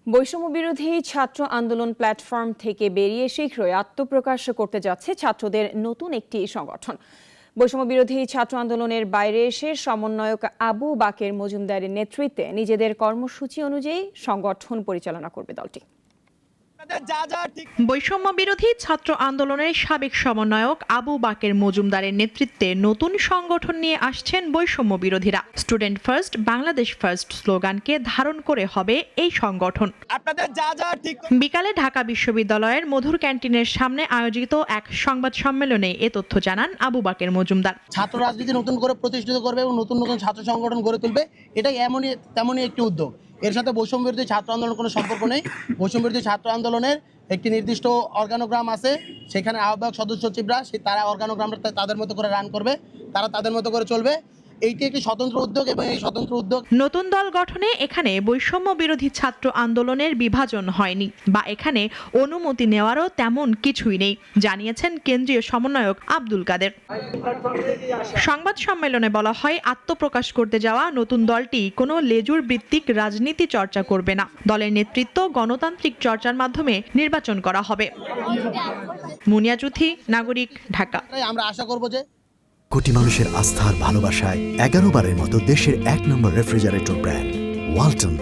বৈষম্য বিরোধী ছাত্র আন্দোলন প্ল্যাটফর্ম থেকে বেরিয়ে শীঘ্রই আত্মপ্রকাশ করতে যাচ্ছে ছাত্রদের নতুন একটি সংগঠন। বৈষম্য বিরোধী ছাত্র আন্দোলনের বাইরে এসে সমন্বয়ক আবু বাকের মজুমদারের নেতৃত্বে নিজেদের কর্মসূচি অনুযায়ী সংগঠন পরিচালনা করবে দলটি। বৈষম্য বিরোধী ছাত্র আন্দোলনের সাবেক সমন্বয়ক আবু বাকের মজুমদারের নেতৃত্বে নতুন সংগঠন নিয়ে আসছেন বৈষম্য বিরোধীরা। স্টুডেন্ট ফার্স্ট, বাংলাদেশ ফার্স্ট স্লোগানকে ধারণ করে হবে এই সংগঠন। বিকালে ঢাকা বিশ্ববিদ্যালয়ের মধুর ক্যান্টিনের সামনে আয়োজিত এক সংবাদ সম্মেলনে এ তথ্য জানান আবু বাকের মজুমদার। ছাত্র রাজনীতি নতুন করে প্রতিষ্ঠিত করবে এবং নতুন নতুন ছাত্র সংগঠন গড়ে তুলবে, এটাই তেমনই একটি উদ্যোগ। এর সাথে বৈষম্য বিরোধী ছাত্র আন্দোলনের কোনো সম্পর্ক নেই। বৈষম্য বিরোধী ছাত্র আন্দোলনের একটি নির্দিষ্ট অর্গানোগ্রাম আছে, সেখানে আহ্বায়ক সদস্য সচিবরা তারা অর্গানোগ্রামটা তাদের মতো করে রান করবে, তারা তাদের মতো করে চলবে। এইটি একটি স্বতন্ত্র উদ্যোগ এবং এই স্বতন্ত্র উদ্যোগ নতুন দল গঠনে এখানে বৈষম্য বিরোধী ছাত্র আন্দোলনের বিভাজন হয়নি বা এখানে অনুমতি নেওয়ারও তেমন কিছুই নেই, জানিয়েছেন কেন্দ্রীয় সমন্বয়ক আব্দুল কাদের। সংবাদ সম্মেলনে বলা হয়, আত্মপ্রকাশ করতে যাওয়া নতুন দলটি কোনো লেজুর ভিত্তিক রাজনীতি চর্চা করবে না। দলের নেতৃত্ব গণতান্ত্রিক চর্চার মাধ্যমে নির্বাচন করা হবে। মুনিয়া চুথি, নাগরিক, ঢাকা। আমরা আশা করব যে কোটি মানুষের আস্থার ভালোবাসায় 11 বারের মতো দেশের 1 নম্বর রেফ্রিজারেটর ব্র্যান্ড ওয়ালটন।